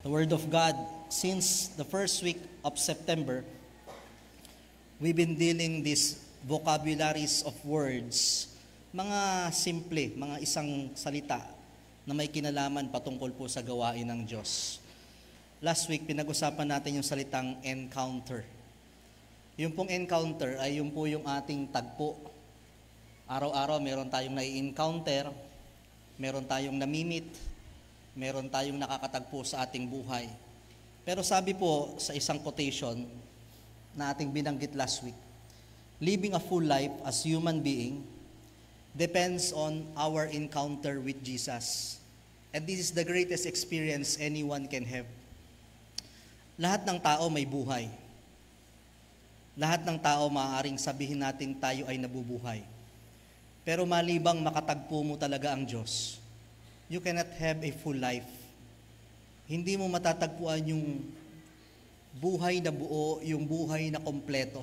The Word of God, since the first week of September, we've been dealing these vocabularies of words, mga simple, mga isang salita na may kinalaman patungkol po sa gawain ng Diyos. Last week, pinag-usapan natin yung salitang encounter. Yung pong encounter ay yung po yung ating tagpo. Araw-araw meron tayong nai-encounter, meron tayong namimit, meron tayong nakakatagpo sa ating buhay. Pero sabi po sa isang quotation na ating binanggit last week, living a full life as human being depends on our encounter with Jesus. And this is the greatest experience anyone can have. Lahat ng tao may buhay. Lahat ng tao maaaring sabihin natin tayo ay nabubuhay. Pero malibang makatagpo mo talaga ang Diyos, you cannot have a full life. Hindi mo matatagpuan yung buhay na buo, yung buhay na kompleto.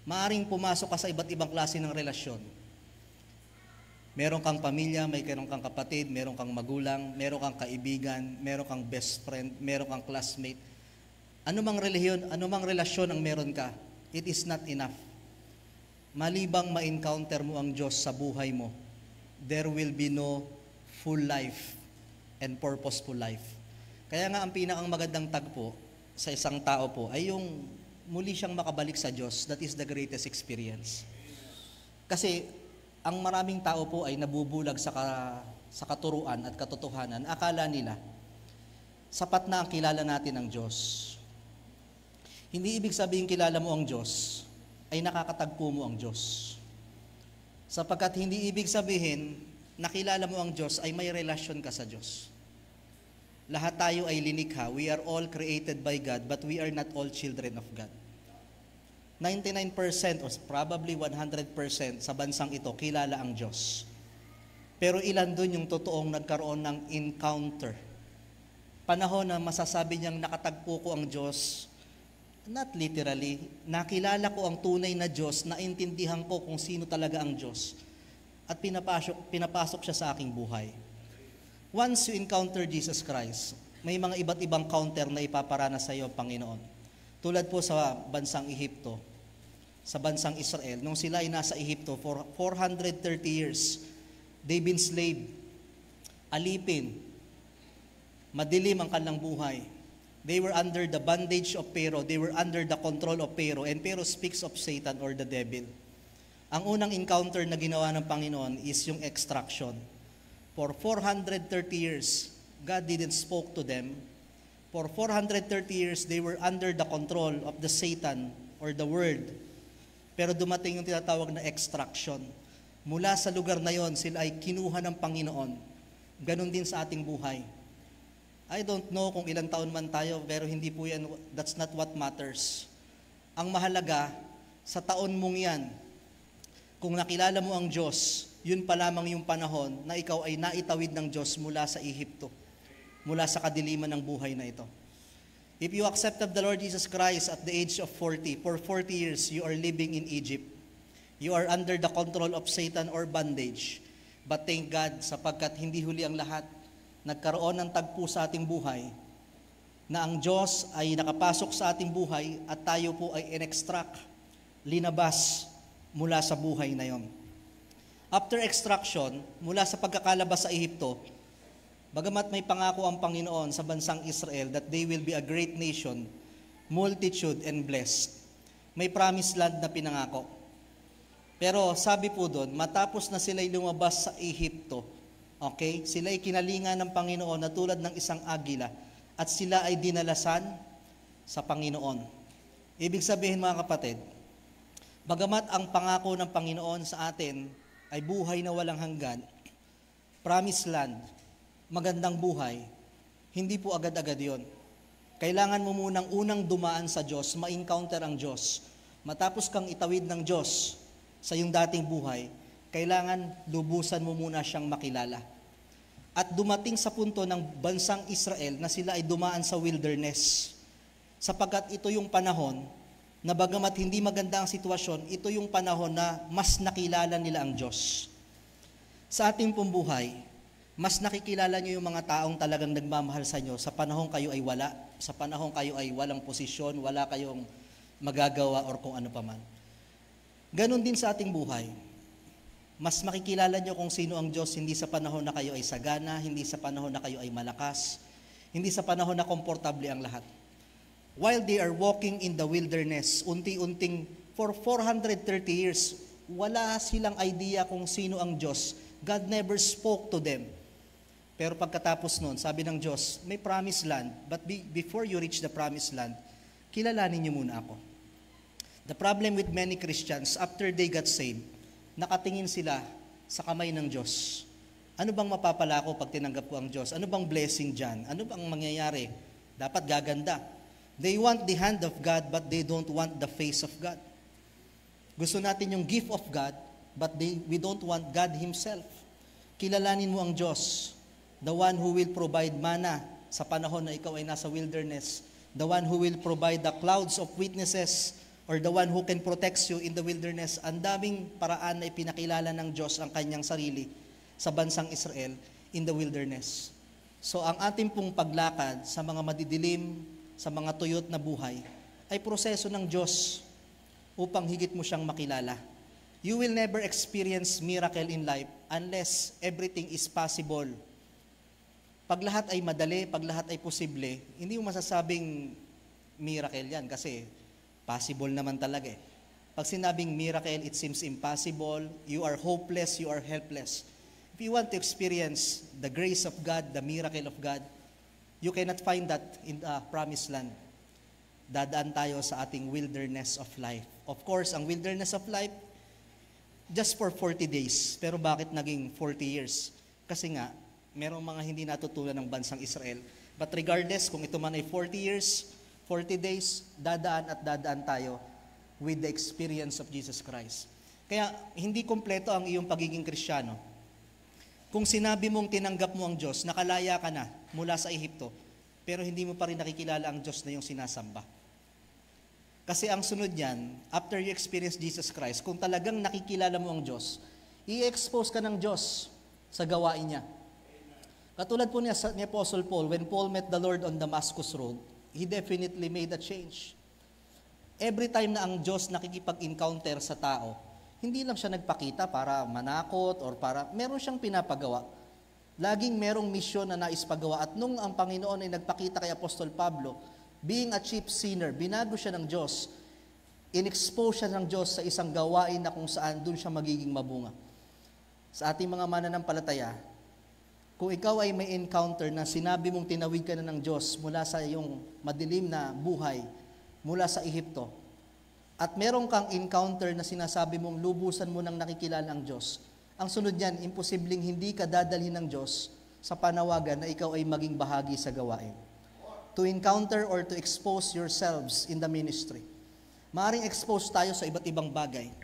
Maaring pumasok ka sa iba't ibang klase ng relasyon. Meron kang pamilya, meron kang kapatid, meron kang magulang, meron kang kaibigan, meron kang best friend, meron kang classmate. Anumang relasyon ang meron ka, it is not enough. Malibang ma-encounter mo ang Diyos sa buhay mo, there will be no full life and purposeful life. Kaya nga ang pinakang magandang tagpo sa isang tao po ay yung muli siyang makabalik sa Diyos. That is the greatest experience. Kasi ang maraming tao po ay nabubulag sa katuruan at katotohanan. Akala nila, sapat na ang kilala natin ng Diyos. Hindi ibig sabihin kilala mo ang Diyos, ay nakakatagpo mo ang Diyos. Sapagkat hindi ibig sabihin, nakilala mo ang Diyos ay may relasyon ka sa Diyos. Lahat tayo ay linikha. We are all created by God, but we are not all children of God. 99% or probably 100% sa bansang ito, kilala ang Diyos. Pero ilan dun yung totoong nagkaroon ng encounter? Panahon na masasabi niyang nakatagpo ko ang Diyos, not literally, nakilala ko ang tunay na Diyos, naintindihan ko kung sino talaga ang Diyos, at pinapasok siya sa aking buhay. Once you encounter Jesus Christ, may mga iba't ibang counter na ipaparana sa iyo, Panginoon. Tulad po sa bansang Ehipto, sa bansang Israel, nung sila ay nasa Ehipto for 430 years, they've been slave, alipin, madilim ang kanilang buhay. They were under the bondage of Pharaoh, they were under the control of Pharaoh, and Pharaoh speaks of Satan or the devil. Ang unang encounter na ginawa ng Panginoon is yung extraction. For 430 years, God didn't spoke to them. For 430 years, they were under the control of the Satan or the world. Pero dumating yung tinatawag na extraction. Mula sa lugar na yon, sila ay kinuha ng Panginoon. Ganon din sa ating buhay. I don't know kung ilang taon man tayo, pero hindi po yan, that's not what matters. Ang mahalaga, sa taon mong yan, kung nakilala mo ang Diyos, yun pa lamang yung panahon na ikaw ay naitawid ng Diyos mula sa Ehipto, mula sa kadiliman ng buhay na ito. If you accepted the Lord Jesus Christ at the age of 40, for 40 years you are living in Egypt. You are under the control of Satan or bondage. But thank God, sapagkat hindi huli ang lahat, nagkaroon ng tagpo sa ating buhay, na ang Diyos ay nakapasok sa ating buhay at tayo po ay in-extract, linabas mula sa buhay na yon. After extraction, mula sa pagkakalabas sa Ehipto, bagamat may pangako ang Panginoon sa bansang Israel that they will be a great nation, multitude and blessed, may promised land na pinangako. Pero sabi po doon, matapos na sila'y lumabas sa Ehipto, okay, sila'y kinalingan ng Panginoon na tulad ng isang agila at sila ay dinalasan sa Panginoon. Ibig sabihin mga kapatid, bagamat ang pangako ng Panginoon sa atin ay buhay na walang hanggan, promised land, magandang buhay, hindi po agad-agad yon. Kailangan mo munang unang dumaan sa Diyos, ma-encounter ang Diyos. Matapos kang itawid ng Diyos sa iyong dating buhay, kailangan lubusan mo muna siyang makilala. At dumating sa punto ng bansang Israel na sila ay dumaan sa wilderness. Sapagkat ito yung panahon na bagamat hindi maganda ang sitwasyon, ito yung panahon na mas nakilala nila ang Diyos. Sa ating pong buhay, Mas nakikilala nyo yung mga taong talagang nagmamahal sa inyo sa panahong kayo ay wala, sa panahong kayo ay walang posisyon, wala kayong magagawa or kung ano paman. Ganon din sa ating buhay. Mas makikilala nyo kung sino ang Diyos hindi sa panahon na kayo ay sagana, hindi sa panahon na kayo ay malakas, hindi sa panahon na komportable ang lahat. While they are walking in the wilderness, unti-unting for 430 years, wala silang idea kung sino ang Diyos. God never spoke to them. Pero pagkatapos nun, sabi ng Diyos, may promised land, but before you reach the promised land, kilalanin niyo muna ako. The problem with many Christians, after they got saved, nakatingin sila sa kamay ng Diyos. Ano bang mapapala ko pag tinanggap ko ang Diyos? Ano bang blessing dyan? Ano bang mangyayari? Dapat gaganda. They want the hand of God, but they don't want the face of God. Gusto natin yung gift of God, but we don't want God Himself. Kilalanin mo ang Diyos, the one who will provide manna sa panahon na ikaw ay nasa wilderness, the one who will provide the clouds of witnesses, or the one who can protect you in the wilderness. Ang daming paraan na ipinakilala ng Diyos ang kanyang sarili sa bansang Israel in the wilderness. So ang ating pong paglakad sa mga madidilim, sa mga tuyot na buhay, ay proseso ng Diyos upang higit mo siyang makilala. You will never experience miracle in life unless everything is possible. Pag lahat ay madali, pag lahat ay posible, hindi mo masasabing miracle yan kasi possible naman talaga eh. Pag sinabing miracle, it seems impossible, you are hopeless, you are helpless. If you want to experience the grace of God, the miracle of God, you cannot find that in the promised land. Dadaan tayo sa ating wilderness of life. Of course, ang wilderness of life, just for 40 days. Pero bakit naging 40 years? Kasi nga, merong mga hindi natutunan ng bansang Israel. But regardless, kung ito man ay 40 years, 40 days, dadaan tayo with the experience of Jesus Christ. Kaya, hindi kompleto ang iyong pagiging Kristiyano. Kung sinabi mong tinanggap mo ang Diyos, nakalaya ka na mula sa Ehipto, pero hindi mo pa rin nakikilala ang Diyos na iyong sinasamba. Kasi ang sunod niyan, after you experience Jesus Christ, kung talagang nakikilala mo ang Diyos, i-expose ka ng Diyos sa gawain niya. Katulad po ni Apostle Paul, when Paul met the Lord on Damascus Road, he definitely made a change. Every time na ang Diyos nakikipag-encounter sa tao, hindi lang siya nagpakita para manakot or para, meron siyang pinapagawa. Laging merong misyon na naispagawa. At nung ang Panginoon ay nagpakita kay Apostol Pablo, being a chief sinner, binago siya ng Diyos, in-expose siya ng Diyos sa isang gawain na kung saan doon siya magiging mabunga. Sa ating mga mananampalataya, kung ikaw ay may encounter na sinabi mong tinawid ka na ng Diyos mula sa iyong madilim na buhay, mula sa Ehipto, at meron kang encounter na sinasabi mong lubusan mo nang nakikilala ang Diyos, ang sunod niyan, imposibleng hindi ka dadalhin ng Diyos sa panawagan na ikaw ay maging bahagi sa gawain. To encounter or to expose yourselves in the ministry. Maaring expose tayo sa iba't ibang bagay.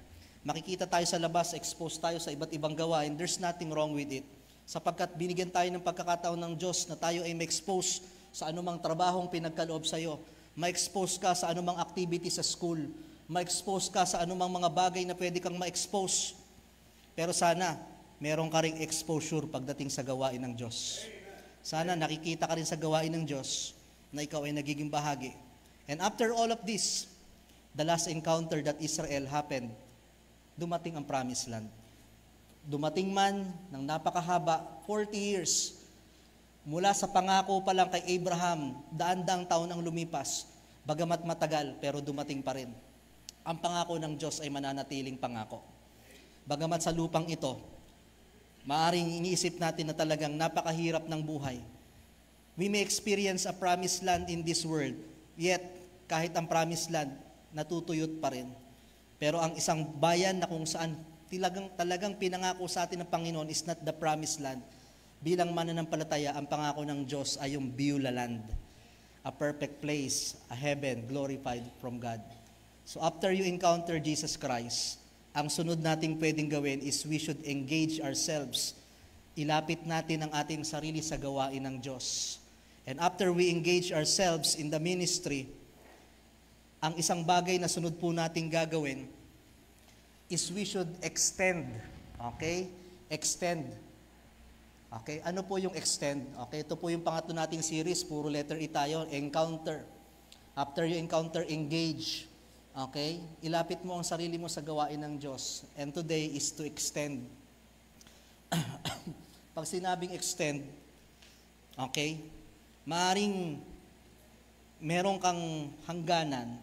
Makikita tayo sa labas, expose tayo sa iba't ibang gawain. There's nothing wrong with it. Sapagkat binigyan tayo ng pagkakataon ng Diyos na tayo ay ma-expose sa anumang trabahong pinagkaloob sa iyo, ma-expose ka sa anumang activity sa school, ma-expose ka sa anumang mga bagay na pwede kang ma-expose. Pero sana, meron ka ring exposure pagdating sa gawain ng Diyos. Sana nakikita ka rin sa gawain ng Diyos na ikaw ay nagiging bahagi. And after all of this, the last encounter that Israel happened, dumating ang promised land. Dumating man ng napakahaba, 40 years, mula sa pangako pa lang kay Abraham, daan-daang taon ang lumipas, bagamat matagal, pero dumating pa rin. Ang pangako ng Diyos ay mananatiling pangako. Bagamat sa lupang ito, maaring iniisip natin na talagang napakahirap ng buhay. We may experience a promised land in this world, yet kahit ang promised land, natutuyot pa rin. Pero ang isang bayan na kung saan talagang pinangako sa atin ng Panginoon is not the promised land. Bilang mananampalataya, ang pangako ng Diyos ay yung Beulah land. A perfect place, a heaven glorified from God. So after you encounter Jesus Christ, ang sunod nating pwedeng gawin is we should engage ourselves. Ilapit natin ang ating sarili sa gawain ng Diyos. And after we engage ourselves in the ministry, ang isang bagay na sunod po nating gagawin is we should extend, okay? Extend Okay, ano po yung extend? Okay, ito po yung pangatlo nating series, puro letter E tayo, encounter. After you encounter, engage. Okay, ilapit mo ang sarili mo sa gawain ng Diyos. And today is to extend. Pag sinabing extend, okay, maaring meron kang hangganan,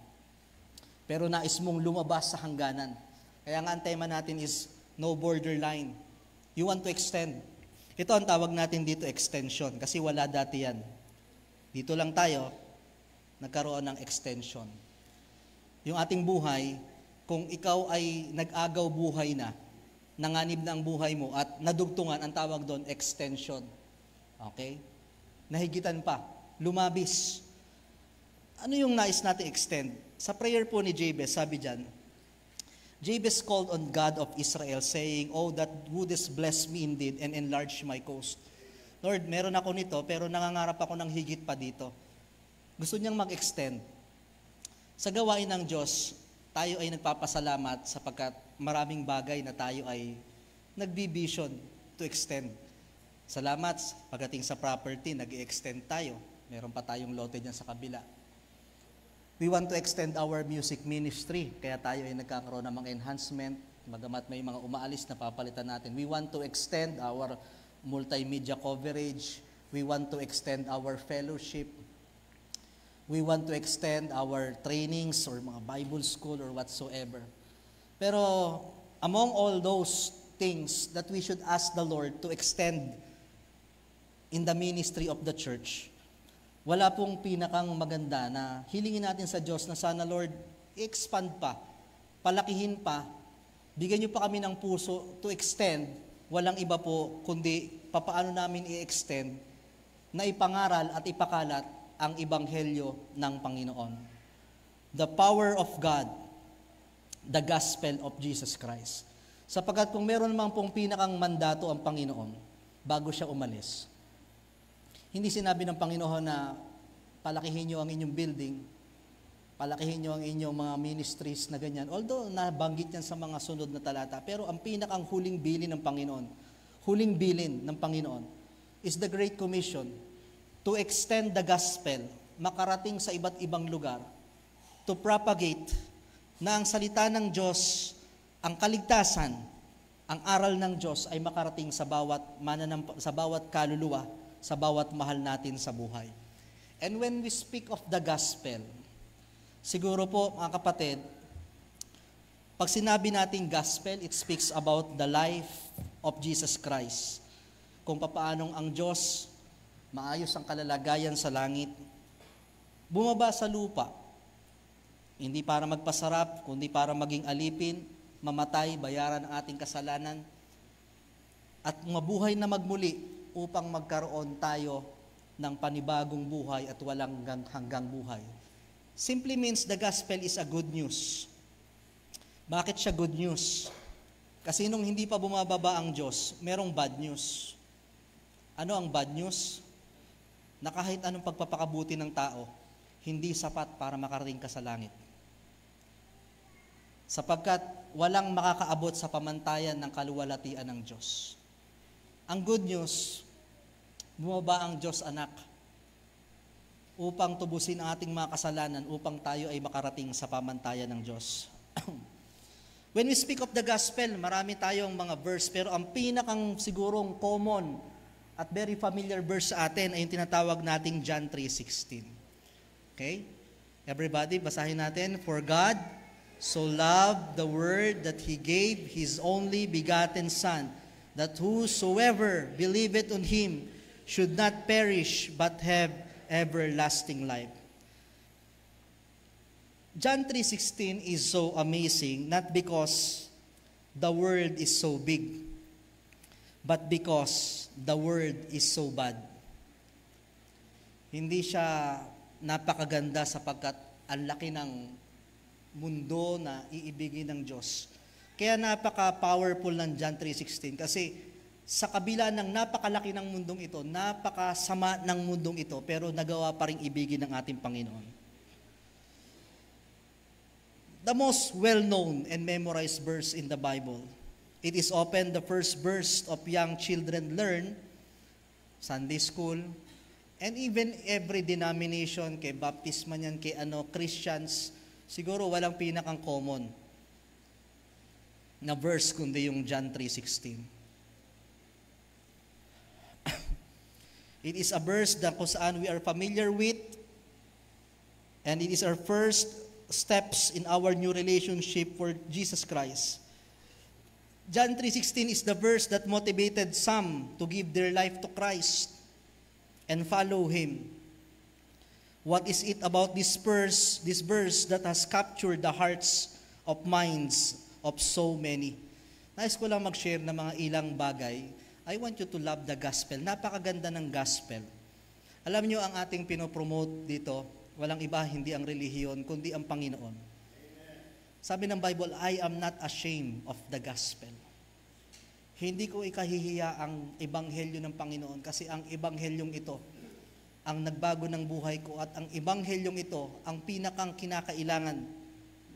pero nais mong lumabas sa hangganan. Kaya nga ang tema natin is no borderline. You want to extend. Ito ang tawag natin dito, extension, kasi wala dati yan. Dito lang tayo, nagkaroon ng extension. Yung ating buhay, kung ikaw ay nag-agaw buhay na, nanganib na ang buhay mo at nadugtungan, ang tawag doon, extension. Okay? Nahigitan pa, lumabis. Ano yung nais natin extend? Sa prayer po ni Jabez, sabi dyan, Jabez called on God of Israel, saying, "Oh, that wouldest bless me indeed and enlarge my coast." Lord, meron ako nito, pero nangangarap ako ng higit pa dito. Gusto niyang mag-extend. Sa gawain ng Diyos, tayo ay nagpapasalamat sapagkat maraming bagay na tayo ay nagbibision to extend. Salamat, pagdating sa property, nag-extend tayo. Meron pa tayong lote dyan sa kabila. We want to extend our music ministry, kaya tayo ay nagkakaroon ng mga enhancement, bagamat may mga umaalis na papalitan natin. We want to extend our multimedia coverage. We want to extend our fellowship. We want to extend our trainings or mga Bible school or whatsoever. Pero among all those things that we should ask the Lord to extend in the ministry of the church, wala pong pinakang maganda na hilingin natin sa Diyos na sana, Lord, i-expand pa, palakihin pa, bigyan niyo pa kami ng puso to extend. Walang iba po kundi papaano namin i-extend na ipangaral at ipakalat ang ebanghelyo ng Panginoon. The power of God, the gospel of Jesus Christ. Sapagkat kung meron naman pong pinakang mandato ang Panginoon bago siya umalis, hindi sinabi ng Panginoon na palakihin niyo ang inyong building, palakihin niyo ang inyong mga ministries na ganyan. Although nabanggit yan sa mga sunod na talata, pero ang pinakang huling bilin ng Panginoon, huling bilin ng Panginoon is the Great Commission to extend the gospel, makarating sa iba't ibang lugar, to propagate na ang salita ng Diyos, ang kaligtasan, ang aral ng Diyos ay makarating sa bawat kaluluwa, sa bawat mahal natin sa buhay. And when we speak of the gospel, siguro po mga kapatid, pag sinabi natin gospel, it speaks about the life of Jesus Christ. Kung papaanong ang Diyos, maayos ang kalalagayan sa langit, bumaba sa lupa, hindi para magpasarap, kundi para maging alipin, mamatay, bayaran ang ating kasalanan, at mabuhay na magmuli, upang magkaroon tayo ng panibagong buhay at walang hanggang buhay. Simply means the gospel is a good news. Bakit siya good news? Kasi nung hindi pa bumababa ang Diyos, merong bad news. Ano ang bad news? Na kahit anong pagpapakabuti ng tao, hindi sapat para makarating ka sa langit. Sapagkat walang makakaabot sa pamantayan ng kaluwalhatian ng Diyos. Ang good news, bumaba ang Diyos anak upang tubusin ang ating mga kasalanan, upang tayo ay makarating sa pamantayan ng Diyos. When we speak of the gospel, marami tayong mga verse, pero ang pinakang sigurong common at very familiar verse sa atin ay yung tinatawag nating John 3:16. Okay? Everybody, basahin natin. For God so loved the world that He gave His only begotten Son, that whosoever believeth on Him should not perish but have everlasting life. John 3:16 is so amazing, not because the world is so big, but because the world is so bad. Hindi siya napakaganda sapagkat ang laki ng mundo na iibigin ng Diyos. Kaya napaka-powerful ng John 3:16 kasi sa kabila ng napakalaki ng mundong ito, napakasama ng mundong ito, pero nagawa pa rin ibigin ng ating Panginoon. The most well-known and memorized verse in the Bible. It is often the first verse of young children learn Sunday school, and even every denomination, kay Baptist man yan, kay Christians, siguro walang pinakang common na verse kundi yung John 3:16. It is a verse na kung saan we are familiar with, and it is our first steps in our new relationship for Jesus Christ. John 3:16 is the verse that motivated some to give their life to Christ and follow Him. What is it about this verse that has captured the hearts of minds of so many? Nais ko lang mag-share ng mga ilang bagay. I want you to love the gospel. Napakaganda ng gospel. Alam nyo, ang ating pinopromote dito, walang iba, hindi ang relihiyon, kundi ang Panginoon. Sabi ng Bible, I am not ashamed of the gospel. Hindi ko ikahihiya ang ebanghelyo ng Panginoon kasi ang ebanghelyong ito ang nagbago ng buhay ko, at ang ebanghelyong ito ang pinakang kinakailangan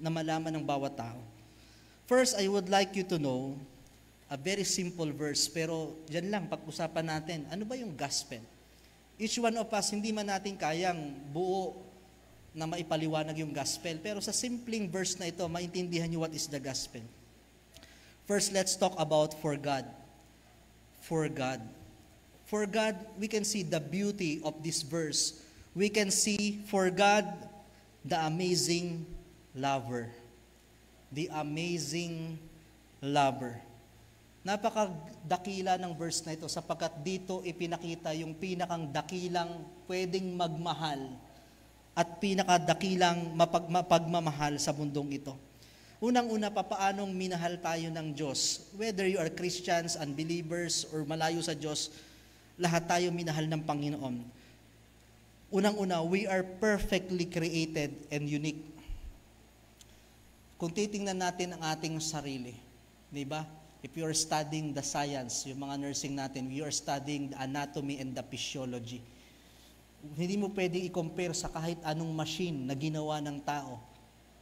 na malaman ng bawat tao. First, I would like you to know a very simple verse, pero dyan lang pag-usapan natin, ano ba yung gospel? Each one of us, hindi man natin kayang buo na maipaliwanag yung gospel. Pero sa simpleng verse na ito, maintindihan nyo what is the gospel. First, let's talk about for God. For God. For God, we can see the beauty of this verse. We can see for God, the amazing lover. The amazing lover. Napakadakila ng verse na ito sapagkat dito ipinakita yung pinakang dakilang pwedeng magmahal at pinakadakilang mapagmamahal sa mundong ito. Unang-una, papaanong minahal tayo ng Diyos? Whether you are Christians, unbelievers, or malayo sa Diyos, lahat tayo minahal ng Panginoon. Unang-una, we are perfectly created and unique. Kung titingnan natin ang ating sarili, di ba? If you are studying the science, yung mga nursing natin, we are studying the anatomy and the physiology. Hindi mo pwedeng i-compare sa kahit anong machine na ginawa ng tao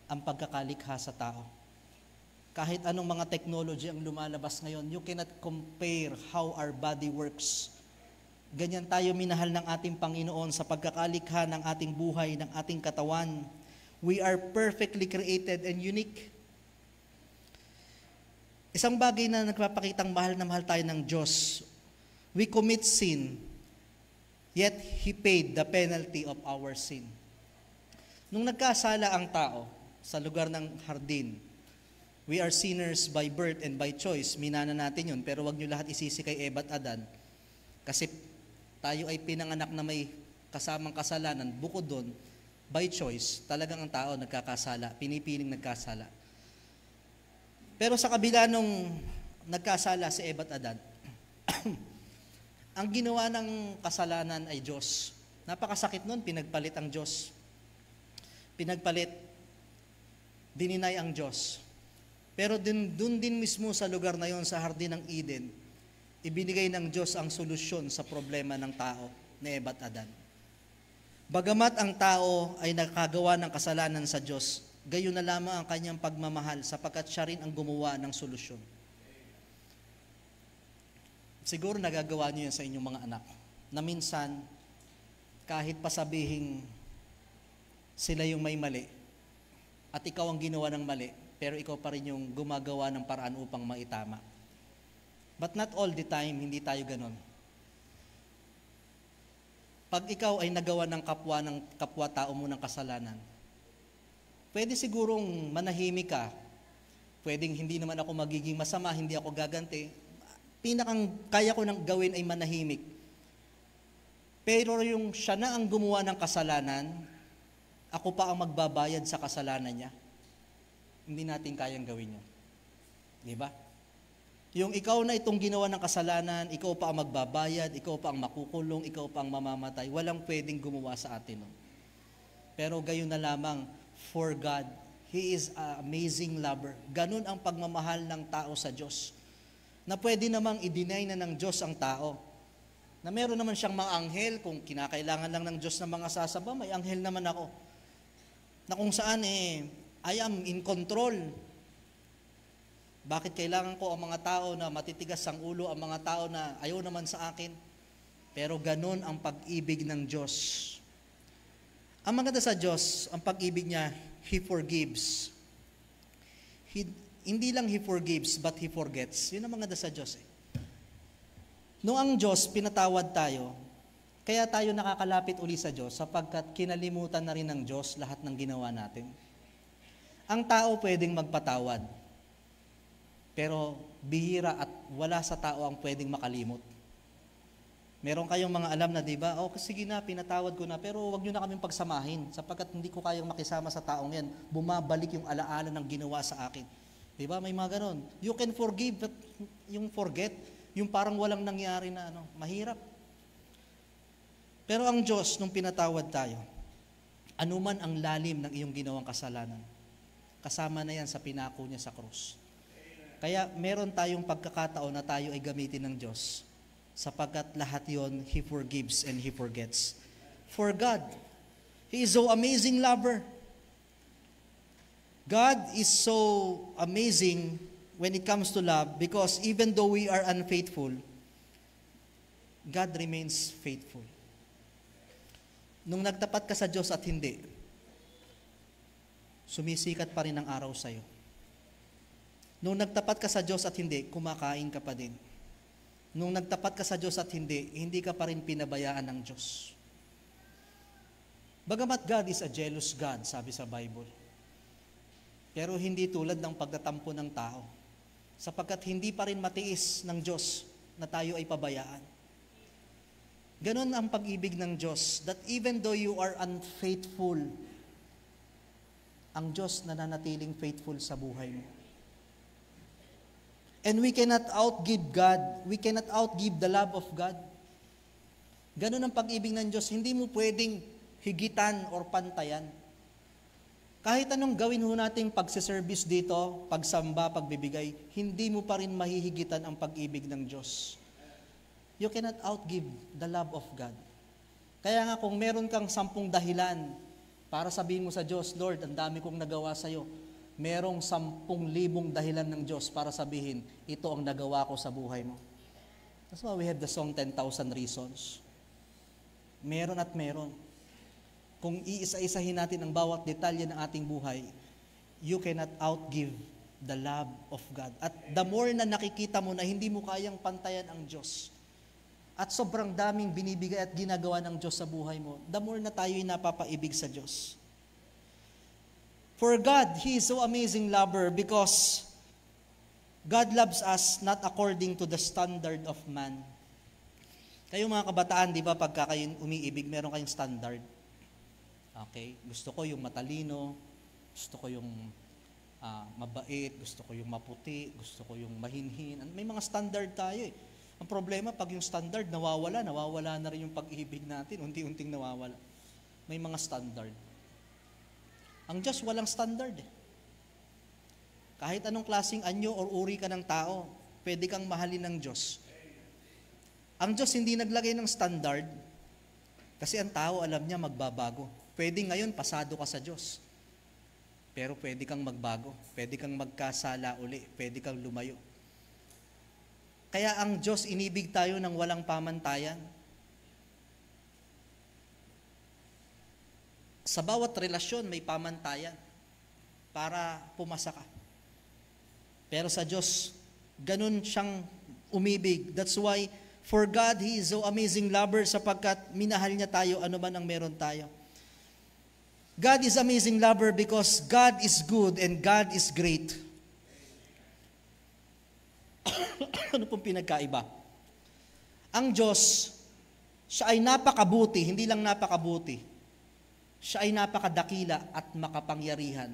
ang pagkakalikha sa tao. Kahit anong mga technology ang lumalabas ngayon, you cannot compare how our body works. Ganyan tayo minahal ng ating Panginoon sa pagkakalikha ng ating buhay, ng ating katawan. We are perfectly created and unique. Isang bagay na nagpapakitang mahal na mahal tayo ng Diyos, we commit sin, yet He paid the penalty of our sin. Nung nagkasala ang tao sa lugar ng hardin, we are sinners by birth and by choice. Minana natin yun, pero wag nyo lahat isisi kay Eva at Adan. Kasi tayo ay pinanganak na may kasamang kasalanan. Bukod doon, by choice, talagang ang tao nagkakasala, pinipiling nagkasala. Pero sa kabila nung nagkasala si Eva at Adan, ang ginawa ng kasalanan ay Diyos. Napakasakit nun, pinagpalit ang Diyos. Pinagpalit, dininay ang Diyos. Pero dun din mismo sa lugar na yon, sa Hardin ng Eden, ibinigay ng Diyos ang solusyon sa problema ng tao, ni Eva at Adan. Bagamat ang tao ay nakagawa ng kasalanan sa Diyos, gayon na lamang ang kanyang pagmamahal sapagkat siya rin ang gumawa ng solusyon. Siguro nagagawa niyo yan sa inyong mga anak, na minsan, kahit pasabihin sila yung may mali, at ikaw ang ginawa ng mali, pero ikaw pa rin yung gumagawa ng paraan upang maitama. But not all the time, hindi tayo ganon. Pag ikaw ay nagawa ng kapwa-tao mo ng kasalanan, pwede sigurong manahimik ka, pwedeng hindi naman ako magiging masama, hindi ako gaganti, pinakang kaya ko nang gawin ay manahimik. Pero yung siya na ang gumawa ng kasalanan, ako pa ang magbabayad sa kasalanan niya, hindi natin kayang gawin yun. Di ba? Yung ikaw na itong ginawa ng kasalanan, ikaw pa ang magbabayad, ikaw pa ang makukulong, ikaw pa ang mamamatay, walang pwedeng gumawa sa atin nun. Pero gayon na lamang, for God, He is an amazing lover. Ganun ang pagmamahal ng tao sa Diyos. Na pwede namang i-deny na ng Diyos ang tao. Na meron naman siyang mga anghel, kung kinakailangan lang ng Diyos ng mga sasaba, may anghel naman ako. Na kung saan I am in control. Bakit kailangan ko ang mga tao na matitigas ang ulo, ang mga tao na ayaw naman sa akin? Pero ganun ang pag-ibig ng Diyos. Ang maganda sa Diyos, ang pag-ibig niya, He forgives. Hindi lang He forgives, but He forgets. Yun ang maganda sa Diyos. Noong ang Diyos, pinatawad tayo, kaya tayo nakakalapit uli sa Diyos sapagkat kinalimutan na rin ng Diyos lahat ng ginawa natin. Ang tao pwedeng magpatawad, pero bihira at wala sa tao ang pwedeng makalimot. Meron kayong mga alam na, di ba? Oh, sige na, pinatawad ko na, pero wag nyo na kaming pagsamahin sapagkat hindi ko kayang makisama sa taong yan. Bumabalik yung alaala ng ginawa sa akin. Di ba? May mga ganon. You can forgive, but yung forget, yung parang walang nangyari na mahirap. Pero ang Diyos, nung pinatawad tayo, anuman ang lalim ng iyong ginawang kasalanan, kasama na yan sa pinako niya sa krus. Kaya meron tayong pagkakataon na tayo ay gamitin ng Diyos sapagkat lahat yon He forgives and He forgets. For God, He is so amazing lover. God is so amazing when it comes to love because even though we are unfaithful, God remains faithful. Nung nagtapat ka sa Diyos at hindi, sumisikat pa rin ang araw sa'yo. Nung nagtapat ka sa Diyos at hindi, kumakain ka pa din. Nung nagtapat ka sa Diyos at hindi ka pa rin pinabayaan ng Diyos. Bagamat God is a jealous God, sabi sa Bible. Pero hindi tulad ng pagtatampo ng tao. Sapagkat hindi pa rin matiis ng Diyos na tayo ay pabayaan. Ganon ang pag-ibig ng Diyos, that even though you are unfaithful, ang Diyos nananatiling faithful sa buhay mo. And we cannot outgive God. We cannot outgive the love of God. Ganon ang pag-ibig ng Diyos. Hindi mo pwedeng higitan or pantayan. Kahit anong gawin ho nating pagsiservice dito, pagsamba, pagbibigay, hindi mo pa rin mahihigitan ang pag-ibig ng Diyos. You cannot outgive the love of God. Kaya nga kung meron kang 10 dahilan para sabihin mo sa Diyos, Lord, ang dami kong nagawa sa iyo, merong 10,000 dahilan ng Diyos para sabihin, ito ang nagawa ko sa buhay mo. That's why we have the song 10,000 Reasons. Meron at meron. Kung iisa-isahin natin ang bawat detalye ng ating buhay, you cannot outgive the love of God. At the more na nakikita mo na hindi mo kayang pantayan ang Diyos, at sobrang daming binibigay at ginagawa ng Diyos sa buhay mo, the more na tayo'y napapaibig sa Diyos. For God, He is so amazing lover because God loves us not according to the standard of man. Kayo mga kabataan, di ba, pagka kayo umiibig, meron kayong standard. Okay? Gusto ko yung matalino, gusto ko yung mabait, gusto ko yung maputi, gusto ko yung mahinhin. May mga standard tayo eh. Ang problema, pag yung standard nawawala na rin yung pag-ibig natin, unti-unting nawawala. May mga standard. Ang Diyos walang standard eh. Kahit anong klaseng anyo or uri ka ng tao, pwede kang mahalin ng Diyos. Ang Diyos hindi naglagay ng standard kasi ang tao alam niya magbabago. Pwede ngayon pasado ka sa Diyos. Pero pwede kang magbago, pwede kang magkasala uli, pwede kang lumayo. Kaya ang Diyos inibig tayo ng walang pamantayan. Sa bawat relasyon may pamantayan para pumasa ka. Pero sa Diyos, ganun siyang umibig. That's why, for God, He is so amazing lover sapagkat minahal niya tayo ano man ang meron tayo. God is amazing lover because God is good and God is great. Ano pong pinagkaiba? Ang Diyos, siya ay napakabuti, hindi lang napakabuti. Siya ay napakadakila at makapangyarihan.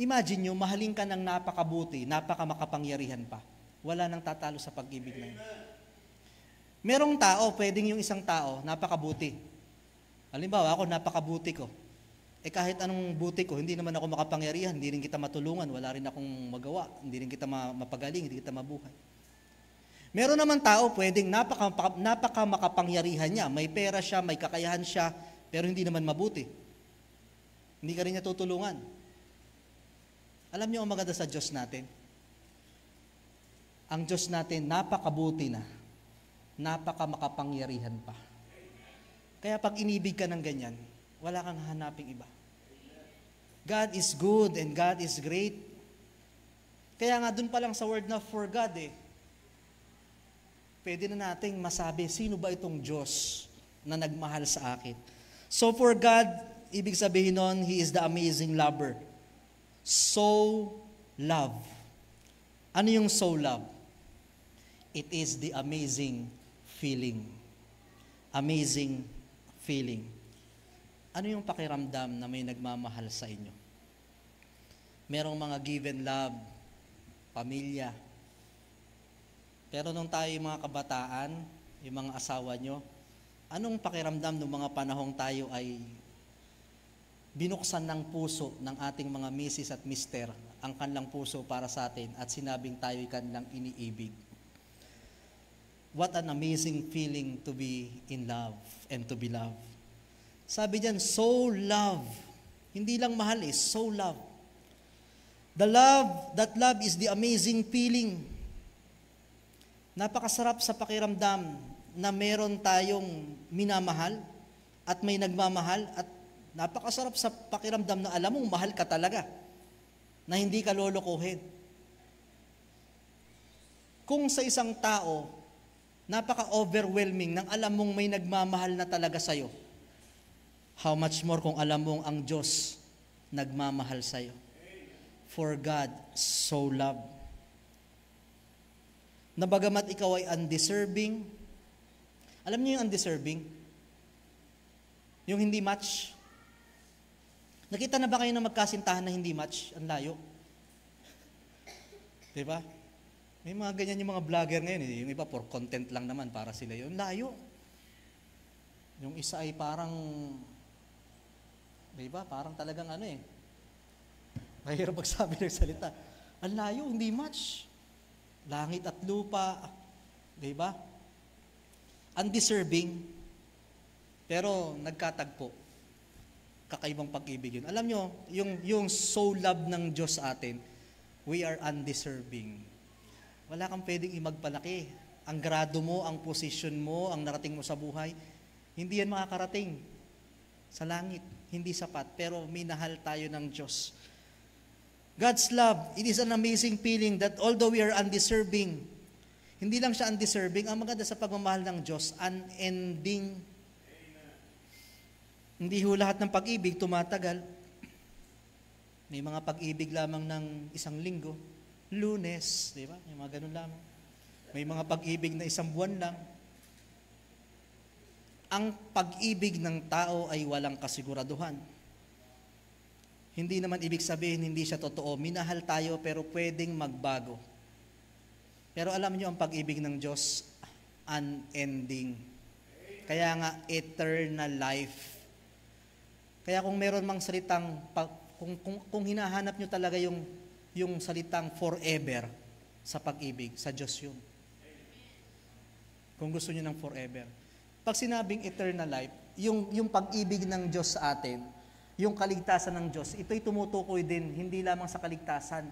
Imagine nyo, mahalin ka ng napakabuti, napakamakapangyarihan pa. Wala nang tatalo sa pag-ibig na yun. Merong tao, pwedeng yung isang tao, napakabuti. Halimbawa, ako napakabuti ko. Kahit anong buti ko, hindi naman ako makapangyarihan, hindi rin kita matulungan, wala rin akong magawa, hindi rin kita mapagaling, hindi kita mabuhay. Meron naman tao, pwedeng napakamakapangyarihan niya, may pera siya, may kakayahan siya, pero hindi naman mabuti. Hindi ka rin niya tutulungan. Alam niyo ang maganda sa Diyos natin? Ang Diyos natin napakabuti na. napaka makapangyarihan pa. Kaya pag inibig ka ng ganyan, wala kang hanaping iba. God is good and God is great. Kaya nga dun pa lang sa word na for God pwede na nating masabi, sino ba itong Diyos na nagmahal sa akin? So for God, ibig sabihin nun, He is the amazing lover. So love. Ano yung so love? It is the amazing feeling. Amazing feeling. Ano yung pakiramdam na may nagmamahal sa inyo? Merong mga given love, pamilya. Pero nung tayo yung mga kabataan, yung mga asawa nyo, anong pakiramdam nung mga panahong tayo ay binuksan ng puso ng ating mga misis at mister ang kanilang puso para sa atin at sinabing tayo'y kanilang iniibig? What an amazing feeling to be in love and to be loved. Sabi diyan, so love. Hindi lang mahal so love. That love is the amazing feeling. Napakasarap sa pakiramdam na meron tayong minamahal at may nagmamahal at napakasarap sa pakiramdam na alam mong mahal ka talaga, na hindi ka lolokohin. Kung sa isang tao, napaka-overwhelming nang alam mong may nagmamahal na talaga sa'yo, how much more kung alam mong ang Diyos nagmamahal sa'yo. For God so loved. Na bagamat ikaw ay undeserving, alam niyo yung undeserving? Yung hindi match? Nakita na ba kayo na magkasintahan na hindi match? Ang layo. Diba? May mga ganyan yung mga vlogger ngayon. Yung iba for content lang naman para sila yun. Layo. Yung isa ay parang, diba? Parang talagang mahirap magsabi ng salita. Ang layo, hindi match. Langit at lupa. Diba? Undeserving. Pero nagkatagpo. Kakaibang pag-ibig yun. Alam nyo, yung so love ng Diyos sa atin, we are undeserving. Wala kang pwedeng imagpalaki. Ang grado mo, ang position mo, ang narating mo sa buhay, hindi yan makakarating sa langit. Hindi sapat. Pero minahal tayo ng Diyos. God's love, it is an amazing feeling that although we are undeserving, hindi lang siya undeserving, ang maganda sa pagmamahal ng Diyos, unending. Hindi ho lahat ng pag-ibig tumatagal. May mga pag-ibig lamang ng isang linggo, Lunes, di ba? May mga ganun lamang. May mga pag-ibig na isang buwan lang. Ang pag-ibig ng tao ay walang kasiguraduhan. Hindi naman ibig sabihin hindi siya totoo. Minahal tayo pero pwedeng magbago. Pero alam niyo ang pag-ibig ng Diyos, unending. Kaya nga, eternal life. Kaya kung meron mang salitang, kung hinahanap nyo talaga yung salitang forever sa pag-ibig, sa Diyos yun. Kung gusto nyo ng forever. Pag sinabing eternal life, yung pag-ibig ng Diyos sa atin, yung kaligtasan ng Diyos, ito'y tumutukoy din, hindi lamang sa kaligtasan.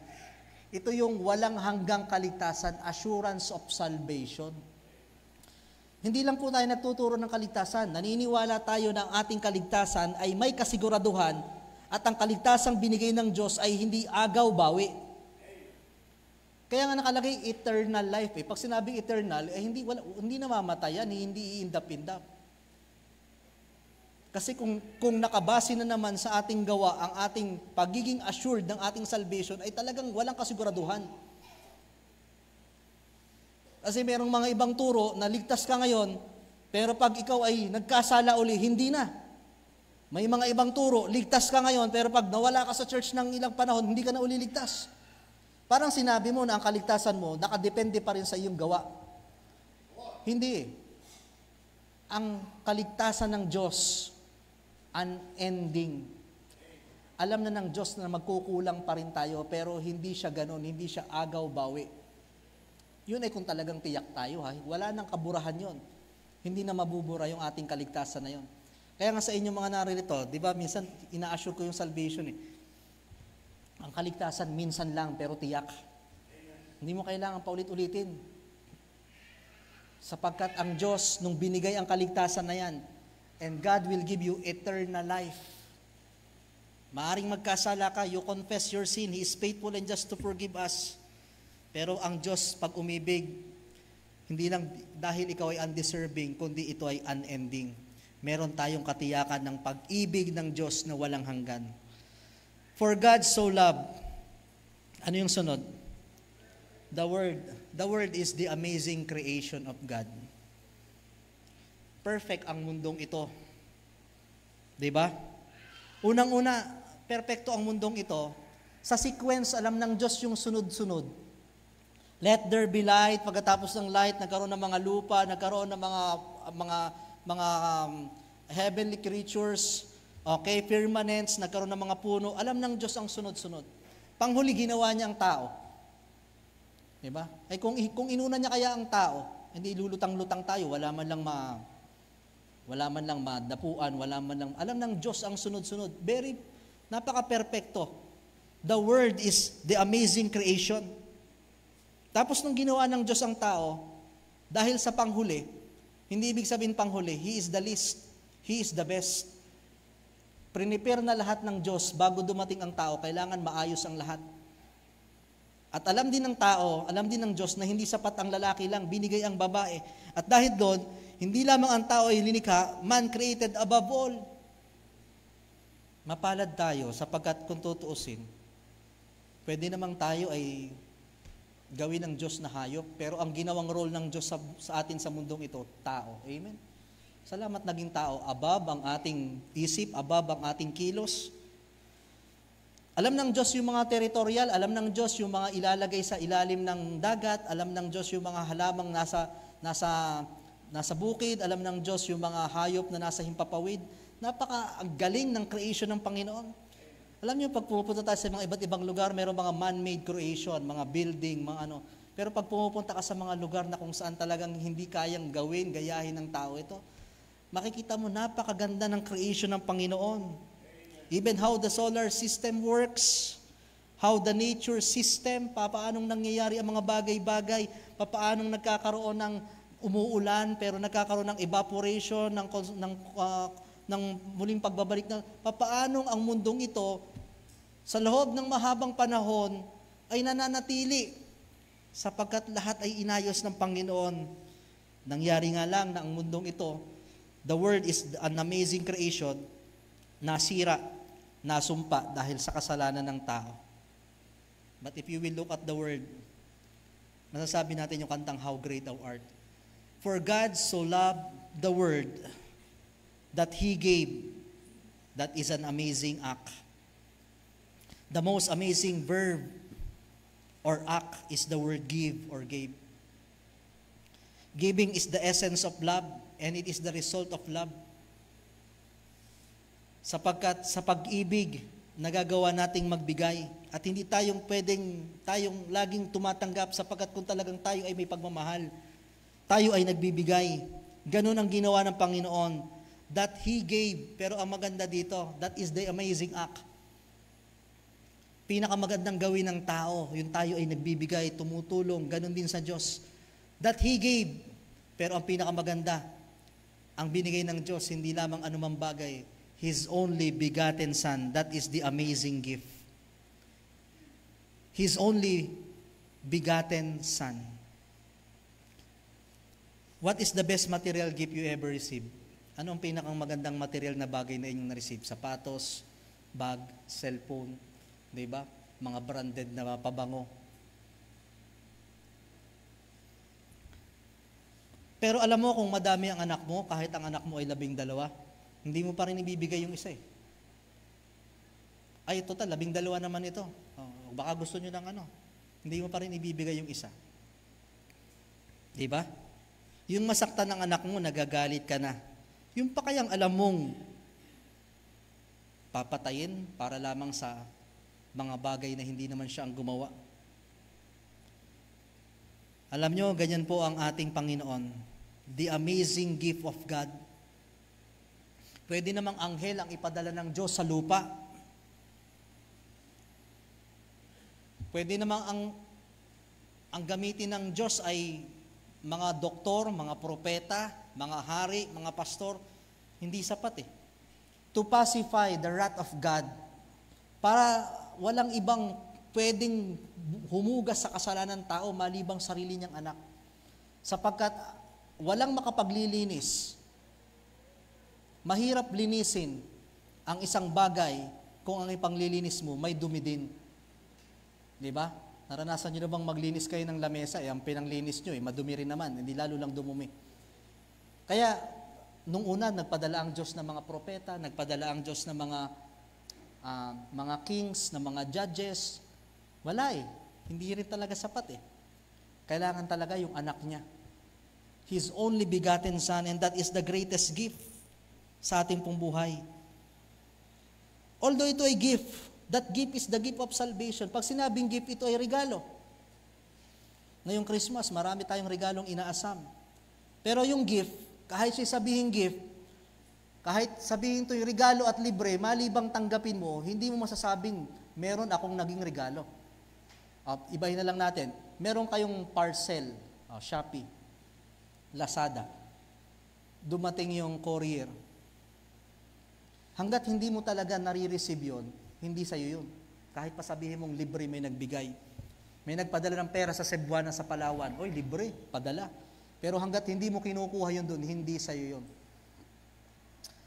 Ito yung walang hanggang kaligtasan, assurance of salvation. Hindi lang po tayo nagtuturo ng kaligtasan. Naniniwala tayo na ang ating kaligtasan ay may kasiguraduhan at ang kaligtasang binigay ng Diyos ay hindi agaw-bawi. Kaya nga nakalagay eternal life. Pag sinabing eternal, hindi namamatayan, hindi iindap-indap. Kasi kung nakabase na naman sa ating gawa, ang ating pagiging assured ng ating salvation ay talagang walang kasiguraduhan. Kasi merong mga ibang turo na ligtas ka ngayon, pero pag ikaw ay nagkasala uli, hindi na. May mga ibang turo, ligtas ka ngayon, pero pag nawala ka sa church ng ilang panahon, hindi ka na uli ligtas. Parang sinabi mo na ang kaligtasan mo, nakadepende pa rin sa iyong gawa. Hindi. Ang kaligtasan ng Diyos, unending. Alam na ng Diyos na magkukulang pa rin tayo, pero hindi siya ganun, hindi siya agaw-bawi. Yun ay kung talagang tiyak tayo, wala nang kaburahan yon. Hindi na mabubura yung ating kaligtasan na yon. Kaya nga sa inyong mga naririto, di ba, minsan ina-assure ko yung salvation Ang kaligtasan minsan lang pero tiyak. Hindi mo kailangan paulit-ulitin. Sapagkat ang Diyos, nung binigay ang kaligtasan na yan, and God will give you eternal life. Maaring magkasala ka, you confess your sin, He is faithful and just to forgive us. Pero ang Diyos, pag umibig, hindi lang dahil ikaw ay undeserving, kundi ito ay unending. Meron tayong katiyakan ng pag-ibig ng Diyos na walang hanggan. For God so loved, ano yung sunod? The Word. The Word is the amazing creation of God. Perfect ang mundong ito. Diba? Unang-una, perfecto ang mundong ito. Sa sequence, alam ng Diyos yung sunod-sunod. Let there be light. Pagkatapos ng light, nagkaroon ng mga lupa, nagkaroon ng mga heavenly creatures, okay, firmaments, nagkaroon ng mga puno. Alam ng Diyos ang sunod-sunod. Panghuli, ginawa niya ang tao. Diba? Ay kung inuna niya kaya ang tao, hindi lulutang-lutang tayo, wala man lang madapuan, alam ng Diyos ang sunod-sunod. Napaka-perfecto. The Word is the amazing creation. Tapos nung ginawa ng Diyos ang tao, dahil sa panghuli, hindi ibig sabihin panghuli, He is the least, He is the best. Prepare na lahat ng Diyos bago dumating ang tao, kailangan maayos ang lahat. At alam din ng tao, alam din ng Diyos na hindi sapat ang lalaki lang, binigay ang babae. At dahil doon, hindi lamang ang tao ay linikha, man created above all. Mapalad tayo sapagkat kung tutuusin, pwede namang tayo ay gawin ng Diyos na hayop, pero ang ginawang role ng Diyos sa atin sa mundong ito, tao. Amen? Salamat naging tao, above ang ating isip, above ang ating kilos. Alam ng Diyos yung mga teritorial, alam ng Diyos yung mga ilalagay sa ilalim ng dagat, alam ng Diyos yung mga halamang nasa bukid, alam ng Diyos yung mga hayop na nasa himpapawid. Napakagaling ng creation ng Panginoon. Alam niyo, pag pumupunta tayo sa mga iba't ibang lugar, mayroong mga man-made creation, mga building, mga ano. Pero pag pumupunta ka sa mga lugar na kung saan talagang hindi kayang gawin, gayahin ng tao ito, makikita mo napakaganda ng creation ng Panginoon. Even how the solar system works, how the nature system, papaanong nangyayari ang mga bagay-bagay, papaanong nagkakaroon ng umuulan, pero nagkakaroon ng evaporation, ng muling pagbabalik na, papaanong ang mundong ito, sa loob ng mahabang panahon, ay nananatili, sapagkat lahat ay inayos ng Panginoon. Nangyari nga lang na ang mundong ito, the world is an amazing creation, nasira, nasumpa dahil sa kasalanan ng tao. But if you will look at the word, masasabi natin yung kantang How Great Thou Art. For God so loved the world that He gave. That is an amazing act. The most amazing verb or act is the word give or gave. Giving is the essence of love and it is the result of love. Sapagkat sa pag-ibig, nagagawa nating magbigay at hindi tayong laging tumatanggap sapagkat kung talagang tayo ay may pagmamahal, tayo ay nagbibigay. Ganun ang ginawa ng Panginoon, that He gave. Pero ang maganda dito, that is the amazing act. Pinakamagandang gawin ng tao, yung tayo ay nagbibigay, tumutulong, ganun din sa Diyos. That He gave. Pero ang pinakamaganda, ang binigay ng Diyos, hindi lamang anumang bagay, His only begotten Son. That is the amazing gift. His only begotten Son. What is the best material gift you ever received? Ano ang pinakang magandang material na bagay na inyong na-receive? Sapatos, bag, cellphone, di ba? Mga branded na pabango. Pero alam mo kung madami ang anak mo, kahit ang anak mo ay 12, hindi mo pa rin ibibigay yung isa eh. Ay, total, 12 naman ito. Baka gusto nyo ng ano. Hindi mo pa rin ibibigay yung isa. Diba? Yung masaktan ng anak mo, nagagalit ka na. Yung pa kayang alam mong papatayin para lamang sa mga bagay na hindi naman siya ang gumawa. Alam nyo, ganyan po ang ating Panginoon. The amazing gift of God. Pwede namang anghel ang ipadala ng Diyos sa lupa. Pwede namang ang gamitin ng Diyos ay mga doktor, mga propeta, mga hari, mga pastor, hindi sapat eh. To pacify the wrath of God, para walang ibang pwedeng humugas sa kasalanan ng tao malibang sarili niyang anak. Sapagkat walang makapaglilinis. Mahirap linisin ang isang bagay kung ang ipanglilinis mo may dumi din. Di ba? Naranasan nyo na bang maglinis kayo ng lamesa? Ang pinanglinis nyo, madumi rin naman. Hindi lalo lang dumumi. Kaya, nung una, nagpadala ang Diyos ng mga propeta, nagpadala ang Diyos ng mga kings, ng mga judges. Wala eh. Hindi rin talaga sapat eh. Kailangan talaga yung anak niya. His only begotten Son, and that is the greatest gift sa ating pong buhay. Although ito ay gift, that gift is the gift of salvation. Pag sinabing gift, ito ay regalo. Ngayong Christmas, marami tayong regalong inaasam. Pero yung gift, kahit siya sabihin gift, kahit sabihin ito yung regalo at libre, malibang tanggapin mo, hindi mo masasabing, meron akong naging regalo. Ibahin na lang natin, meron kayong parcel, Shopee, Lazada, dumating yung courier. Hanggat hindi mo talaga nare-receive yun, hindi sa'yo yun. Kahit pa sabihin mong libre may nagbigay. May nagpadala ng pera sa Cebuana sa Palawan, oy libre, padala. Pero hanggat hindi mo kinukuha yun doon, hindi sa'yo yun.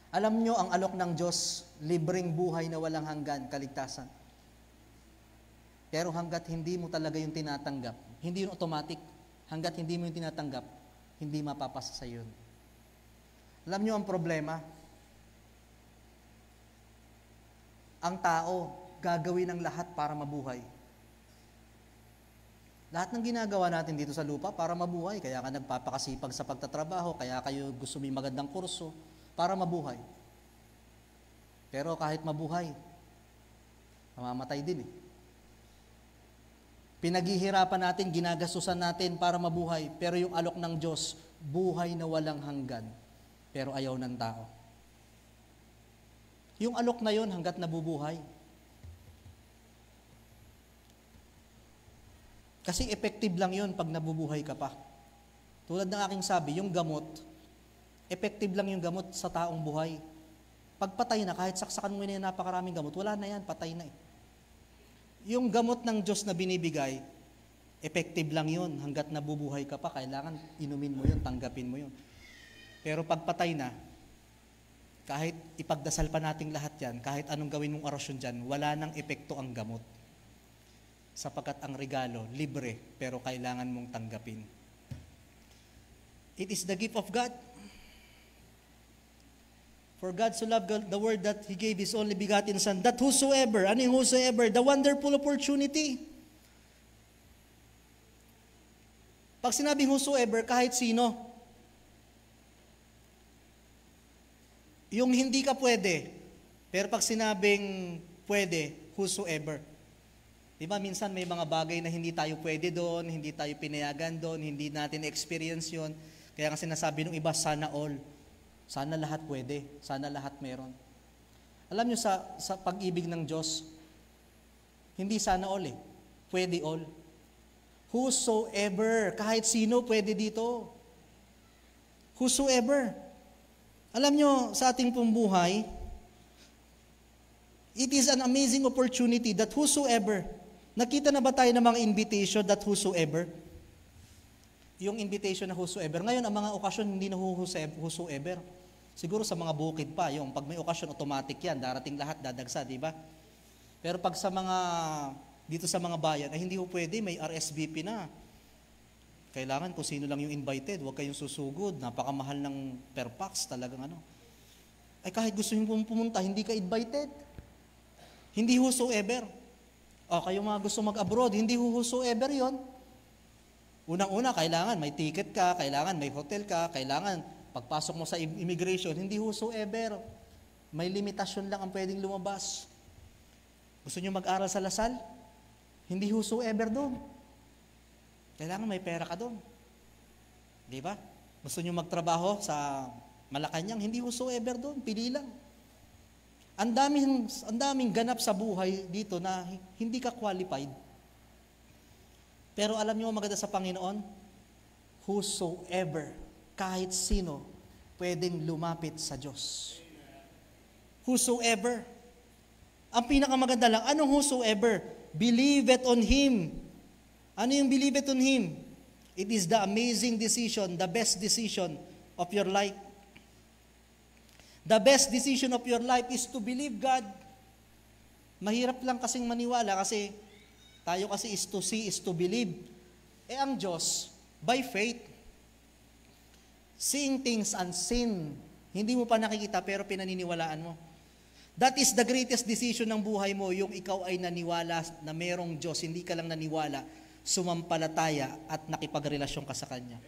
Alam nyo, ang alok ng Diyos, libreng buhay na walang hanggan, kaligtasan. Pero hanggat hindi mo talaga yung tinatanggap, hindi yun automatic, hanggat hindi mo yung tinatanggap, hindi mapapasa sa yun. Alam nyo ang problema? Ang tao, gagawin ang lahat para mabuhay. Lahat ng ginagawa natin dito sa lupa para mabuhay, kaya ka nagpapakasipag sa pagtatrabaho, kaya kayo gusto may magandang kurso, para mabuhay. Pero kahit mabuhay, mamamatay din eh. Pinaghihirapan natin, ginagastusan natin para mabuhay, pero yung alok ng Diyos, buhay na walang hanggan, pero ayaw ng tao. Yung alok na yon hanggat nabubuhay. Kasi effective lang yon pag nabubuhay ka pa. Tulad ng aking sabi, yung gamot, effective lang yung gamot sa taong buhay. Pag patay na, kahit saksakan mo na yung napakaraming gamot, wala na yan, patay na eh. Yung gamot ng Diyos na binibigay, effective lang yun. Hanggat nabubuhay ka pa, kailangan inumin mo yun, tanggapin mo yun. Pero pag patay na, kahit ipagdasal pa nating lahat yan, kahit anong gawin mong orasyon dyan, wala nang epekto ang gamot. Sapagkat ang regalo, libre, pero kailangan mong tanggapin. It is the gift of God. For God so loved the world that He gave His only begotten Son, that whosoever, ano yung whosoever? The wonderful opportunity. Pag sinabing whosoever, kahit sino, yung hindi ka pwede, pero pag sinabing pwede, whosoever. Diba, minsan may mga bagay na hindi tayo pwede doon, hindi tayo pinayagan doon, hindi natin experience yon. Kaya nga sinasabi ng iba, sana all. Sana lahat pwede, sana lahat meron. Alam nyo, sa pag-ibig ng Diyos, hindi sana all eh, pwede all. Whosoever, kahit sino pwede dito. Whosoever. Alam nyo, sa ating pong buhay, it is an amazing opportunity that whosoever, nakita na ba tayo ng mga invitation that whosoever? Yung invitation na whosoever. Ngayon, ang mga okasyon, hindi na whosoever. Siguro sa mga bukid pa, yung pag may okasyon, automatic yan, darating lahat, dadagsa, di ba? Pero pag sa mga, dito sa mga bayan, ay hindi ho pwede, may RSVP na. Kailangan kung sino lang yung invited, huwag kayong susugod, napakamahal ng per pax, talagang ano. Ay kahit gusto nyo pumunta, hindi ka invited. Hindi whosoever. O kayo mga gusto mag-abroad, hindi whosoever yon. Unang-una, kailangan may ticket ka, kailangan may hotel ka, kailangan pagpasok mo sa immigration, hindi whosoever. May limitasyon lang ang pwedeng lumabas. Gusto nyo mag-aral sa Lasal? Hindi whosoever doon. Kailangan may pera ka doon. Di ba? Gusto nyo magtrabaho sa Malacanang, hindi whosoever doon, pili lang. Ang daming ganap sa buhay dito na hindi ka qualified. Pero alam nyo maganda sa Panginoon? Whosoever, kahit sino, pwedeng lumapit sa Diyos. Whosoever. Ang pinakamaganda lang, anong whosoever? Believe it on Him. Ano yung believe it on Him? It is the amazing decision, the best decision of your life. The best decision of your life is to believe God. Mahirap lang kasing maniwala kasi tayo kasi is to see, is to believe. Ang Diyos, by faith, seeing things unseen. Hindi mo pa nakikita pero pinaniniwalaan mo. That is the greatest decision ng buhay mo, yung ikaw ay naniwala na merong Diyos, hindi ka lang naniwala, sumampalataya at nakipagrelasyon ka sa Kanya.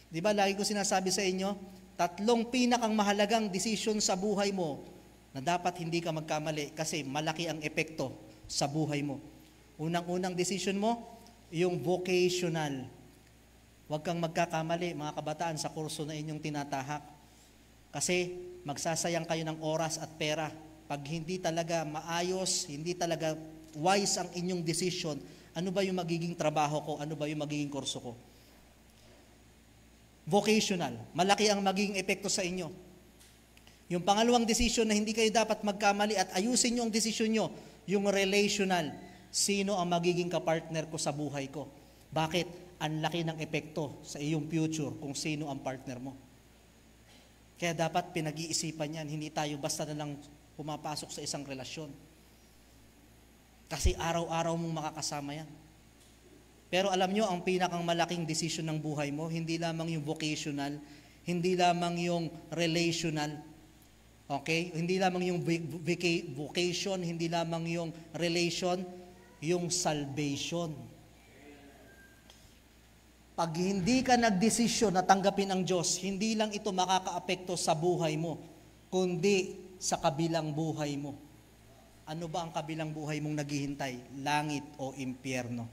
Di ba, lagi ko sinasabi sa inyo, 3 pinakang mahalagang desisyon sa buhay mo na dapat hindi ka magkamali kasi malaki ang epekto sa buhay mo. Unang-unang desisyon mo, yung vocational. Huwag kang magkakamali, mga kabataan, sa kurso na inyong tinatahak. Kasi magsasayang kayo ng oras at pera. Pag hindi talaga maayos, hindi talaga wise ang inyong desisyon, ano ba yung magiging trabaho ko? Ano ba yung magiging kurso ko? Vocational. Malaki ang magiging epekto sa inyo. Yung pangalawang desisyon na hindi kayo dapat magkamali at ayusin nyo ang desisyon nyo, yung relational. Sino ang magiging kapartner ko sa buhay ko? Bakit? Ang laki ng epekto sa iyong future kung sino ang partner mo. Kaya dapat pinag-iisipan yan. Hindi tayo basta na lang pumapasok sa isang relasyon. Kasi araw-araw mong makakasama yan. Pero alam nyo, ang pinakang malaking desisyon ng buhay mo, hindi lamang yung vocational, hindi lamang yung relational, okay? Hindi lamang yung vocation, hindi lamang yung relation, yung salvation. Pag hindi ka nagdesisyon na tanggapin ang Diyos, hindi lang ito makakaapekto sa buhay mo, kundi sa kabilang buhay mo. Ano ba ang kabilang buhay mong naghihintay? Langit o impyerno?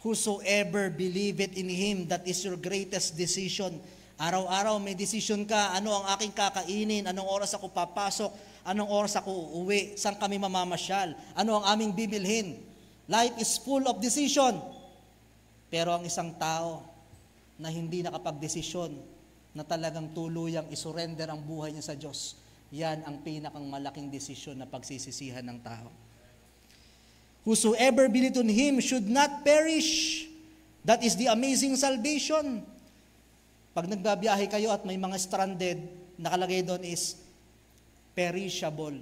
Whosoever believe it in Him, that is your greatest decision. Araw-araw may decision ka, ano ang aking kakainin, anong oras ako papasok, anong oras ako uuwi, saan kami mamamasyal, ano ang aming bibilhin. Life is full of decision. Pero ang isang tao na hindi nakapag-desisyon, na talagang tuluyang isurrender ang buhay niya sa Diyos, yan ang pinakang malaking desisyon na pagsisisihan ng tao. Whosoever believed on Him should not perish. That is the amazing salvation. Pag nagbabiyahe kayo at may mga stranded, nakalagay doon is perishable.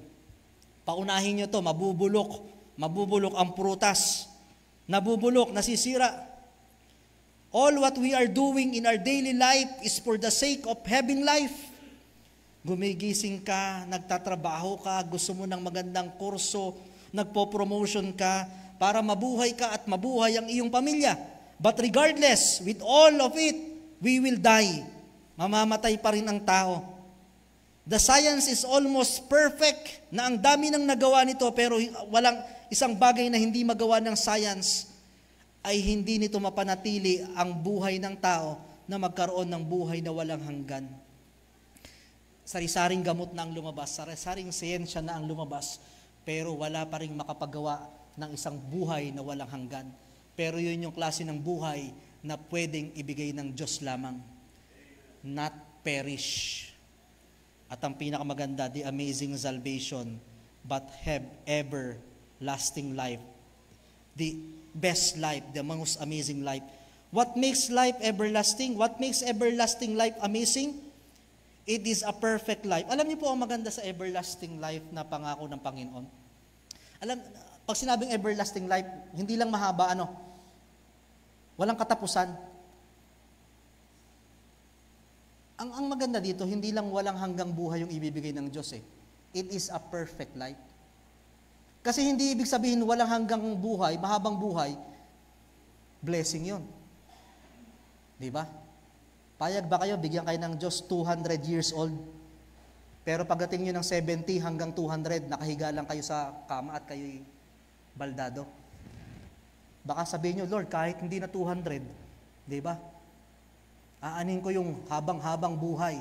Paunahin nyo to, mabubulok. Mabubulok ang prutas. Nabubulok, nasisira. All what we are doing in our daily life is for the sake of having life. Gumigising ka, nagtatrabaho ka, gusto mo ng magandang kurso, nagpo-promotion ka para mabuhay ka at mabuhay ang iyong pamilya. But regardless, with all of it, we will die. Mamamatay pa rin ang tao. The science is almost perfect na ang dami ng nagawa nito pero walang isang bagay na hindi magawa ng science ay hindi nito mapanatili ang buhay ng tao na magkaroon ng buhay na walang hanggan. Sari-saring gamot na ang lumabas, sari-saring siyensya na ang lumabas, pero wala pa rin makapagawa ng isang buhay na walang hanggan. Pero yun yung klase ng buhay na pwedeng ibigay ng Diyos lamang. Not perish. At ang pinakamaganda, the amazing salvation, but have everlasting life. The best life, the most amazing life. What makes life everlasting? What makes everlasting life amazing? It is a perfect life. Alam niyo po ang maganda sa everlasting life na pangako ng Panginoon? Alam, pag sinabing everlasting life, hindi lang mahaba, walang katapusan. Ang maganda dito, hindi lang walang hanggang buhay yung ibibigay ng Diyos eh. It is a perfect life. Kasi hindi ibig sabihin walang hanggang buhay, mahabang buhay, blessing yun. Di ba? Payag ba kayo, bigyan kayo ng Diyos 200 years old, pero pagdating nyo ng 70 hanggang 200, nakahiga lang kayo sa kama at kayo'y baldado. Baka sabihin nyo, Lord, kahit hindi na 200, di ba? Aanin ko yung habang-habang buhay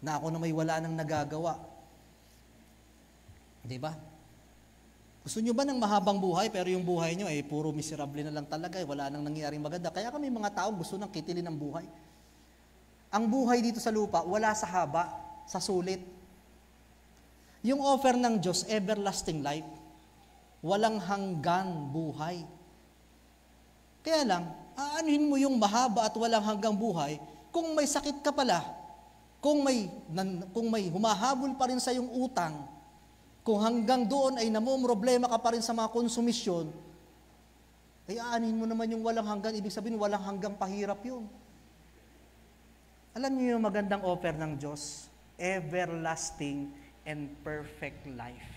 na ako na may wala nang nagagawa. Di ba? Gusto nyo ba ng mahabang buhay pero yung buhay nyo ay puro miserable na lang talaga, wala nang nangyaring maganda. Kaya kami mga tao gusto nang kitilin ng buhay. Ang buhay dito sa lupa, wala sa haba, sa sulit. Yung offer ng Diyos, everlasting life, walang hanggang buhay. Kaya lang, aanuhin mo yung mahaba at walang hanggang buhay kung may sakit ka pala, kung may humahabol pa rin sa yung utang, kung hanggang doon ay namumroblema ka pa rin sa mga konsumisyon, ay aanin mo naman yung walang hanggan. Ibig sabihin, walang hanggang pahirap yun. Alam niyo yung magandang offer ng Diyos? Everlasting and perfect life.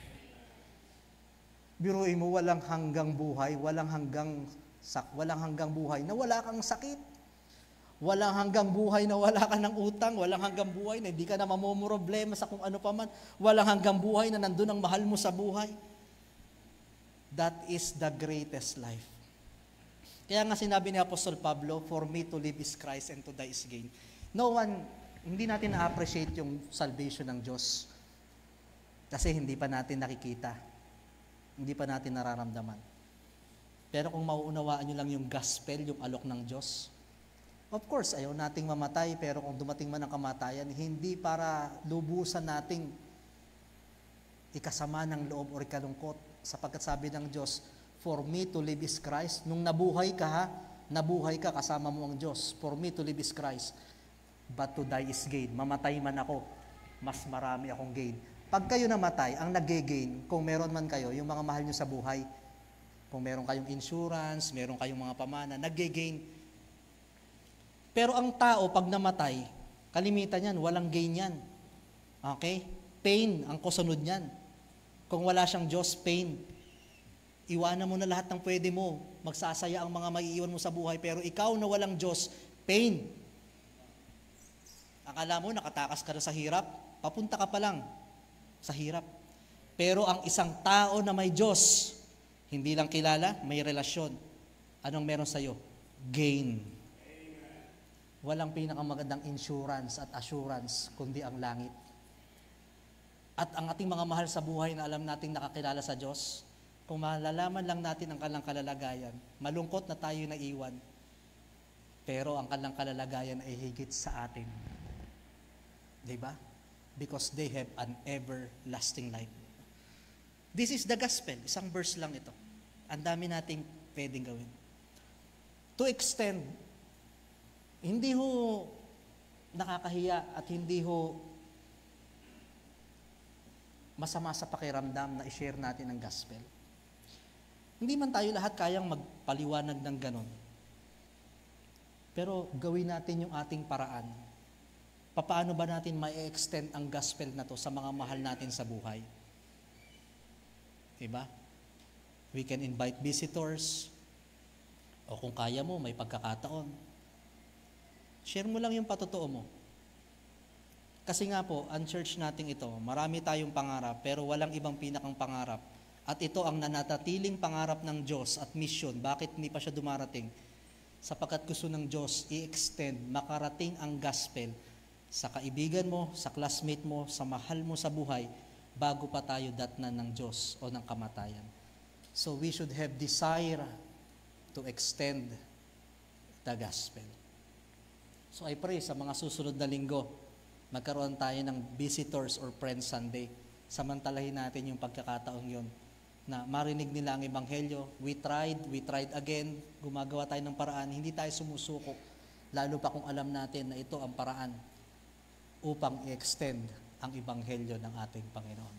Biruin mo, walang hanggang buhay, walang hanggang buhay na wala kang sakit. Walang hanggang buhay na wala ka ng utang, walang hanggang buhay na hindi ka na mamumroblema sa kung ano pa man, walang hanggang buhay na nandun ang mahal mo sa buhay. That is the greatest life. Kaya nga sinabi ni Apostol Pablo, for me to live is Christ and to die is gain. Hindi natin na-appreciate yung salvation ng Diyos kasi hindi pa natin nakikita, hindi pa natin nararamdaman. Pero kung mauunawaan nyo lang yung gospel, yung alok ng Diyos, of course, ayaw nating mamatay, pero kung dumating man ang kamatayan, hindi para lubusan nating ikasama ng loob o ikalungkot. Sapagkat sabi ng Diyos, for me to live is Christ. Nung nabuhay ka kasama mo ang Diyos. For me to live is Christ. But to die is gain. Mamatay man ako, mas marami akong gain. Pag kayo namatay, ang nag-gain, kung meron man kayo, yung mga mahal nyo sa buhay, kung meron kayong insurance, meron kayong mga pamana, nag-gain. Pero ang tao, pag namatay, kalimitan yan, walang gain yan. Okay? Pain ang kasunod niyan. Kung wala siyang Diyos, pain. Iwanan mo na lahat ng pwede mo. Magsasaya ang mga maiiwan mo sa buhay. Pero ikaw na walang Diyos, pain. Akala mo, nakatakas ka na sa hirap, papunta ka pa lang sa hirap. Pero ang isang tao na may Diyos, hindi lang kilala, may relasyon. Anong meron sa'yo? Gain. Walang pinakamagandang insurance at assurance kundi ang langit. At ang ating mga mahal sa buhay na alam nating nakakilala sa Diyos, kung malalaman lang natin ang kanilang kalalagayan, malungkot na tayo naiwan, pero ang kanilang kalalagayan ay higit sa atin. Diba? Because they have an everlasting life. This is the gospel. Isang verse lang ito. Ang dami nating pwedeng gawin. To extend, hindi ho nakakahiya at hindi ho masama sa pakiramdam na i-share natin ang gospel. Hindi man tayo lahat kayang magpaliwanag ng ganon. Pero gawin natin yung ating paraan. Paano ba natin ma-extend ang gospel na to sa mga mahal natin sa buhay? Diba? We can invite visitors, o kung kaya mo, may pagkakataon. Share mo lang yung patotoo mo. Kasi nga po, ang church natin ito, marami tayong pangarap, pero walang ibang pinakang pangarap. At ito ang nanatatiling pangarap ng Diyos at mission. Bakit hindi pa siya dumarating? Sapagkat gusto ng Diyos i-extend, makarating ang gospel sa kaibigan mo, sa classmate mo, sa mahal mo sa buhay, bago pa tayo datnan ng Diyos o ng kamatayan. So we should have desire to extend the gospel. So I pray sa mga susunod na linggo, magkaroon tayo ng Visitors or Friends Sunday. Samantalahin natin yung pagkakataong yun na marinig nila ang Ebanghelyo. We tried again, gumagawa tayo ng paraan, hindi tayo sumusuko, lalo pa kung alam natin na ito ang paraan upang i-extend ang Ebanghelyo ng ating Panginoon.